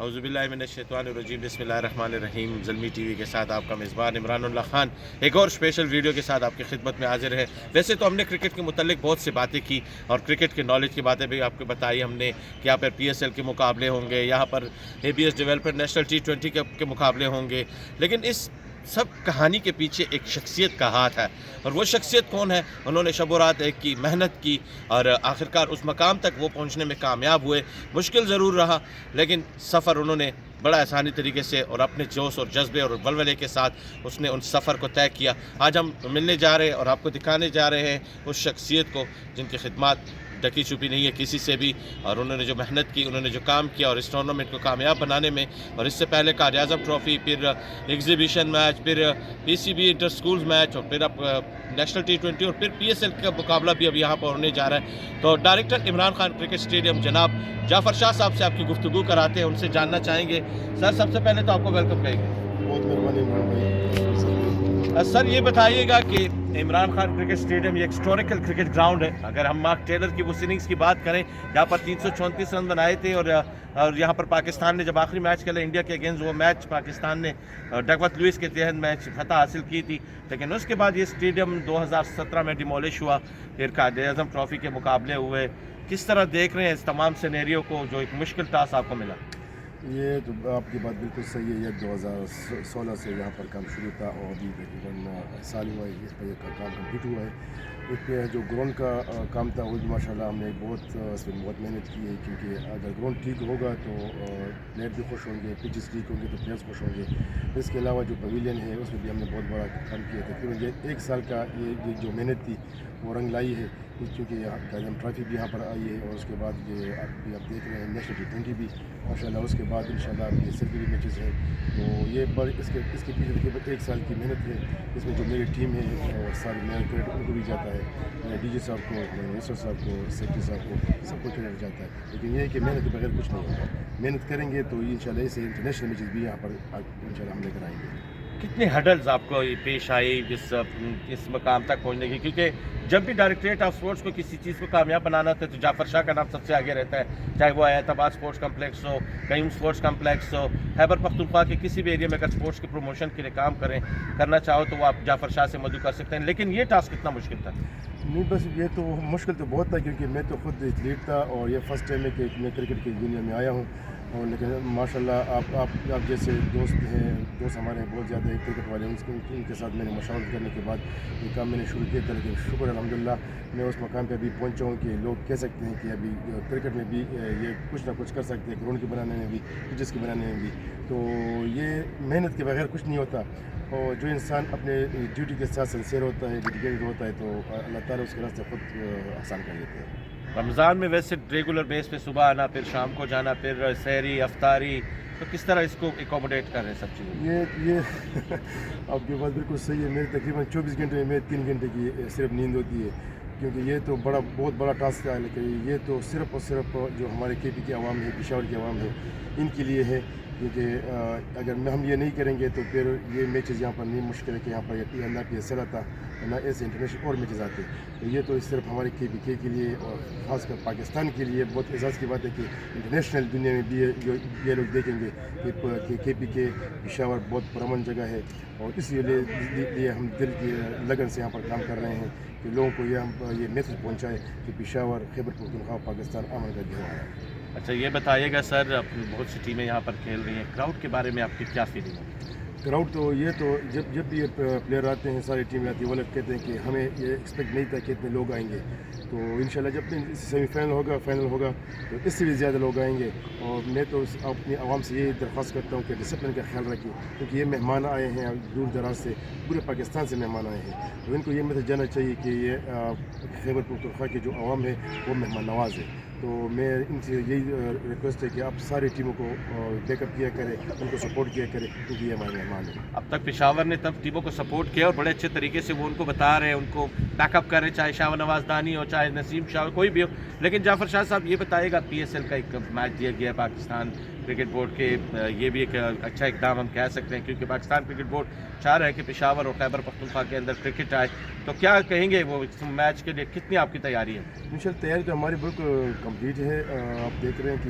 औज़ुबिल्लाहिमिनश्शैतानिर्रजीम बिस्मिल्लाहिर्रहमानिर्रहीम। ज़ल्मी टीवी के साथ आपका मेज़बान इमरानुल्लाह खान एक और स्पेशल वीडियो के साथ आपकी खिदमत में हाजिर है। वैसे तो हमने क्रिकेट के मुतल्लिक बहुत सी बातें की और क्रिकेट के नॉलेज की बातें भी आपको बताई हमने कि यहाँ पर PSL के मुकाबले होंगे, यहाँ पर ABS डेवलपर नेशनल T20 के मुकाबले होंगे, लेकिन इस सब कहानी के पीछे एक शख्सियत का हाथ है। और वो शख्सियत कौन है? उन्होंने शब रात एक की मेहनत की और आखिरकार उस मकाम तक वो पहुंचने में कामयाब हुए। मुश्किल ज़रूर रहा, लेकिन सफ़र उन्होंने बड़ा आसानी तरीके से और अपने जोश और जज्बे और वलवले के साथ उसने उन सफ़र को तय किया। आज हम मिलने जा रहे हैं और आपको दिखाने जा रहे हैं उस शख्सियत को जिनकी खिदमत ढकी छुपी नहीं है किसी से भी, और उन्होंने जो मेहनत की, उन्होंने जो काम किया और इस टूर्नामेंट को कामयाब बनाने में, और इससे पहले कायद-ए-आज़म ट्रॉफ़ी, फिर एग्जीबिशन मैच, फिर PCB इंटर स्कूल्स मैच, और फिर अब नेशनल T20 और फिर PSL का मुकाबला भी अब यहाँ पर होने जा रहा है। तो director Imran Khan cricket stadium जनाब जाफ़र शाह साहब से आपकी गुफ्तगू कराते हैं, उनसे जानना चाहेंगे। सर, सबसे पहले तो आपको वेलकम कहेंगे। बहुत मेहरबानी। सर, ये बताइएगा कि इमरान खान क्रिकेट स्टेडियम ये हिस्टोरिकल क्रिकेट ग्राउंड है। अगर हम मार्क टेलर की उस इनिंग्स की बात करें, यहाँ पर 334 रन बनाए थे, और यहाँ पर पाकिस्तान ने जब आखिरी मैच खेला इंडिया के अगेंस्ट, वो मैच पाकिस्तान ने डकवर्थ लुइस के तहत मैच फतह हासिल की थी। लेकिन उसके बाद ये स्टेडियम 2017 में डिमोलिश हुआ, फिर कायद-ए-आज़म ट्रॉफ़ी के मुकाबले हुए। किस तरह देख रहे हैं इस तमाम सिनेरियो को, जो एक मुश्किल टास्क आपको मिला? ये तो आपकी बात बिल्कुल सही है। ये 2016 से यहाँ पर काम शुरू था और अभी तकरीबन साल हुआ है इस पर काम कम्प्लीट हुआ है। एक जो ग्राउंड का काम था वो भी माशाल्लाह हमने इसमें बहुत मेहनत की है, क्योंकि अगर ग्राउंड ठीक होगा तो प्लेयर भी खुश होंगे, पिचेस ठीक होंगे तो प्लेयर्स खुश होंगे। इसके अलावा जो पवेलियन है उसमें भी हमने बहुत बड़ा काम किया। तकरीबन ये एक साल का ये जो मेहनत थी वो रंग लाई है, क्योंकि कायद-ए-आज़म ट्रॉफ़ी भी यहाँ पर आई है, और उसके बाद ये आप देख रहे हैं नेशनल T20 भी माशाल्लाह। उसके बाद इंशाल्लाह PSL के भी मैचेस हैं। तो ये इसके पीछे तकरीबन एक साल की मेहनत है। इसमें जो मेरी टीम है और सारे मेरा क्रेडिट उनको भी जाता है, मेरे DJ साहब को, मेरे मिनिस्टर साहब को, सेक्रेटरी साहब को, सबको क्रेडिट जाता है। लेकिन ये है कि मेहनत के बगैर कुछ नहीं होगा। मेहनत करेंगे तो इंशाल्लाह इसे इंटरनेशनल मैचेस भी यहाँ पर इंशाल्लाह हम लेकर आएंगे। कितनी हडल्स आपको ये पेश आई इस मकाम तक पहुंचने की? क्योंकि जब भी डायरेक्टरेट ऑफ स्पोर्ट्स को किसी चीज़ को कामयाब बनाना होता है तो जाफ़र शाह का नाम सबसे आगे रहता है, चाहे वो एतबार स्पोर्ट्स कम्प्लेक्स हो, कयूम स्पोर्ट्स कम्प्लेक्स हो, खैबर पख्तूनख्वा के किसी भी एरिया में अगर स्पोर्ट्स के प्रमोशन के लिए काम करना चाहो तो वो आप जाफ़र शाह से मदद कर सकते हैं। लेकिन ये टास्क कितना मुश्किल था? नहीं, बस ये तो मुश्किल तो बहुत था, क्योंकि मैं तो खुद एथलीट था और ये फर्स्ट टाइम है कि मैं क्रिकेट की दुनिया में आया हूँ। और लेकिन माशाल्लाह आप जैसे दोस्त हमारे हैं बहुत ज़्यादा क्रिकेट वाले, उनके साथ मैंने मशवरा करने के बाद ये काम मैंने शुरू किया था। लेकिन शुक्र अल्हम्दुलिल्लाह मैं उस मकाम पे अभी पहुंचा हूँ कि लोग कह सकते हैं कि अभी क्रिकेट में भी ये कुछ ना कुछ कर सकते हैं, ग्राउंड के बनाने में भी, पिचेस के बनाने में भी। तो ये मेहनत के बगैर कुछ नहीं होता, और जो इंसान अपने ड्यूटी के साथ सिंसियर होता है, डेडिकेटेड होता है, तो अल्लाह ताला उसके रास्ते खुद आसान कर देते हैं। रमज़ान में वैसे रेगुलर बेस पे सुबह आना, फिर शाम को जाना, फिर सहरी अफ्तारी, तो किस तरह इसको एकोमोडेट कर रहे हैं सब चीज़ें? ये आपकी बात बिल्कुल सही है। मेरी तकरीबन 24 घंटे में 3 घंटे की सिर्फ नींद होती है, क्योंकि ये तो बहुत बड़ा टास्क है। लेकिन ये तो सिर्फ और सिर्फ जो हमारे KP की आवाम है, पेशावर की आवाम है, इनके लिए है। क्योंकि अगर हम ये नहीं करेंगे तो फिर ये मैचेस यहाँ पर नहीं, मुश्किल है कि यहाँ पर ना PSL आता ना ऐसे इंटरनेशनल और मैचेस आते। तो ये तो सिर्फ हमारे KPK के लिए और ख़ासकर पाकिस्तान के लिए बहुत एजाज़ की बात है कि इंटरनेशनल दुनिया में भी ये लोग देखेंगे कि KPK पेशावर बहुत पुरअमन जगह है, और इसीलिए हम दिल की लगन से यहाँ पर काम कर रहे हैं कि लोगों को ये मैसेज पहुँचाए कि पेशावर, खैबर पख्तूनख्वा, पाकिस्तान अमन का जगह है। अच्छा, ये बताइएगा सर, अपनी बहुत सी टीमें यहाँ पर खेल रही हैं, क्राउड के बारे में आपकी क्या फीलिंग है? क्राउड तो जब भी ये प्लेयर आते हैं, सारी टीमें आती है, वो लोग कहते हैं कि हमें ये एक्सपेक्ट नहीं था कि इतने लोग आएंगे। तो इंशाल्लाह जब भी सेमीफाइनल होगा, फाइनल होगा, तो इससे भी ज़्यादा लोग आएंगे। और मैं तो अपनी आवाम से ये दरख्वास्त करता हूँ कि डिसिप्लिन का ख्याल रखें, क्योंकि ये मेहमान आए हैं दूर दराज से, पूरे पाकिस्तान से मेहमान आए हैं। तो इनको ये मैसेज जाना चाहिए कि ये खैबर पख्तूनख्वा की जो आवाम है वो मेहमान नवाज है। तो मैं इनसे यही रिक्वेस्ट है कि आप सारी टीमों को बैकअप किया करें, उनको सपोर्ट किया करें, क्योंकि ये हमारे मेहमान हैं। अब तक पेशावर ने तब टीमों को सपोर्ट किया और बड़े अच्छे तरीके से वो उनको बता रहे हैं, उनको बैकअप कर रहे हैं, चाहे शाहनवाज दानी हो, चाहे नसीम शाह, कोई भी हो। लेकिन जाफ़र शाह साहब, ये बताइएगा, PSL का एक मैच दिया गया है पाकिस्तान क्रिकेट बोर्ड के ये भी एक अच्छा इकदाम हम कह सकते हैं, क्योंकि पाकिस्तान क्रिकेट बोर्ड चाह रहा है कि पेशावर और खैबर पख्तूनख्वा के अंदर क्रिकेट आए। तो क्या कहेंगे वो इस मैच के लिए कितनी आपकी तैयारी है? इंशाल्लाह तैयारी तो हमारी बिल्कुल कंप्लीट है। आप देख रहे हैं कि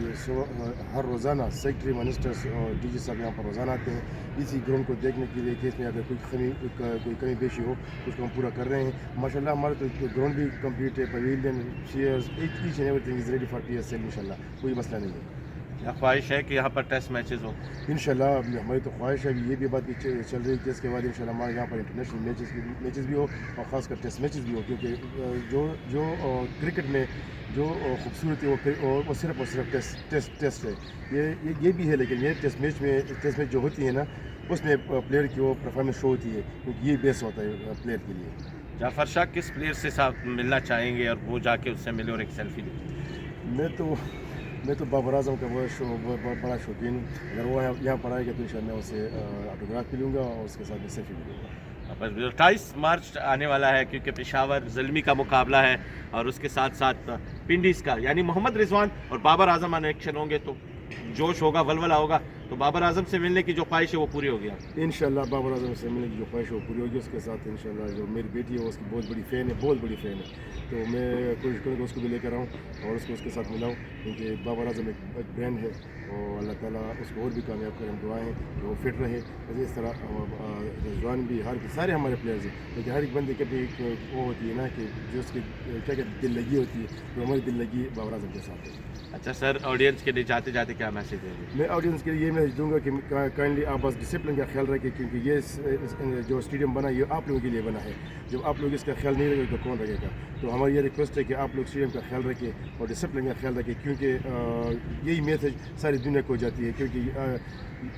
हर रोज़ाना सेक्रेटरी मिनिस्टर्स और डीजी साहब यहाँ पर रोज़ाना आते हैं इसी ग्राउंड को देखने के लिए कि इसमें अगर कोई कमी पेशी हो उसको हम पूरा कर रहे हैं। माशाल्लाह हमारा तो ग्राउंड भी कंप्लीट है, pavilion, chairs, each and everything is ready for PSL। इंशाल्लाह कोई मसला नहीं है। क्या ख्वाहिश है कि यहाँ पर टेस्ट मैचेस हो? इंशाल्लाह हमारी तो ख्वाहिश है, ये भी बात भी चल रही है कि इसके बाद इंशाल्लाह हमारे यहाँ पर इंटरनेशनल मैचेस भी हो और ख़ासकर टेस्ट मैचेस भी हो, क्योंकि जो क्रिकेट में जो खूबसूरती वो सिर्फ टेस्ट है। ये भी है, लेकिन ये टेस्ट मैच जो होती है ना उसमें प्लेयर की वो परफॉर्मेंस शो होती है, क्योंकि ये बेस होता है प्लेयर के लिए। जाफर शाह किस प्लेयर से साथ मिलना चाहेंगे और वो जाके उससे मिले और एक सेल्फी ले? मैं तो बाबर आजम का बड़ा शौकीन हूँ। अगर वो यहाँ पर आएगा तो इंशाल्लाह मैं उससे ऑटोग्राफ भी लूँगा और उसके साथ मैं सेल्फी भी लूँगा। बस 28 मार्च आने वाला है, क्योंकि पेशावर ज़ल्मी का मुकाबला है और उसके साथ साथ पिंडीज का, यानी मोहम्मद रिजवान और बाबर आजम एक्शन होंगे, तो जोश होगा, वलवला होगा। तो बाबर आजम से मिलने की जो ख्वाहिश है वो पूरी होगी। इंशाल्लाह बाबर आजम से मिलने की जो ख्वाहिश है वो पूरी होगी। उसके साथ इंशाल्लाह जो मेरी बेटी है उसकी बहुत बड़ी फ़ैन है, तो मैं कोशिश करूँगा उसको भी लेकर आऊँ और उसके साथ मिलाऊँ, क्योंकि बाबर आजम एक ब्रांड है और अल्लाह ताला उसको और भी कामयाब करें। हम दुआएं कि वो फिट रहे। इस तरह रिजवान भी सारे हमारे प्लेयर्स हैं, लेकिन हर एक बंदे की भी वो होती है ना कि जो उसकी क्या कहते दिल लगी होती है, तो हमारी दिल लगी बाबर आजम के साथ है। अच्छा सर, ऑडियंस के लिए जाते जाते क्या मैसेज देंगे? मैं ऑडियंस के लिए ये मैसेज दूंगा कि काइंडली आप बस डिसिप्लिन का ख्याल रखें, क्योंकि ये जो स्टेडियम बना ये आप लोगों के लिए बना है। जब आप लोग इसका ख्याल नहीं रखेंगे तो कौन रखेगा? तो हमारी ये रिक्वेस्ट है कि आप लोग स्टेडियम का ख्याल रखें और डिसिप्लिन का ख्याल रखें, क्योंकि यही मैसेज सारी दुनिया को जाती है। क्योंकि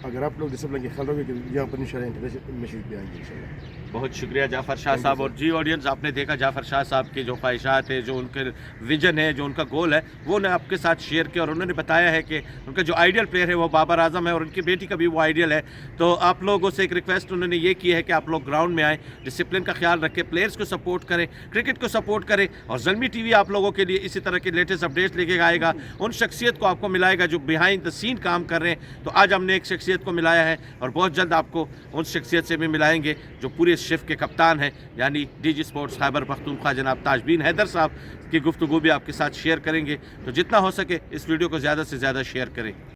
अगर आप लोग डिसिप्लिन का ख्याल रखेंगे तो यहाँ पर इंशाल्लाह इंटरनेशनल मैसेज भी आएंगे इंशाल्लाह। बहुत शुक्रिया जाफ़र शाह साहब। और जी ऑडियंस, आपने देखा जाफ़र शाह साहब की जो ख्वाहिशात है, जो उनके विजन है, जो उनका गोल है, वो ने आपके साथ शेयर किया और उन्होंने बताया है कि उनका जो आइडियल प्लेयर है वो बाबर आजम है और उनकी बेटी का भी वो आइडियल है। तो आप लोगों से एक रिक्वेस्ट उन्होंने ये की है कि आप लोग ग्राउंड में आएँ, डिसिप्लिन का ख्याल रखें, प्लेयर्स को सपोर्ट करें, क्रिकेट को सपोर्ट करें। और ज़ल्मी TV आप लोगों के लिए इसी तरह के लेटेस्ट अपडेट्स लेके आएगा, उन शख्सियत को आपको मिलाएगा जो बिहाइंड द सीन काम कर रहे हैं। तो आज हमने एक शख्सियत को मिलाया है और बहुत जल्द आपको उस शख्सियत से भी मिलाएंगे जो पूरे शिफ्ट के कप्तान हैं, यानी DG स्पोर्ट्स खैबर पख्तूनख्वा जनाब ताजबीन हैदर साहब की गुफ्तगू भी आपके साथ शेयर करेंगे। तो जितना हो सके इस वीडियो को ज़्यादा से ज़्यादा शेयर करें।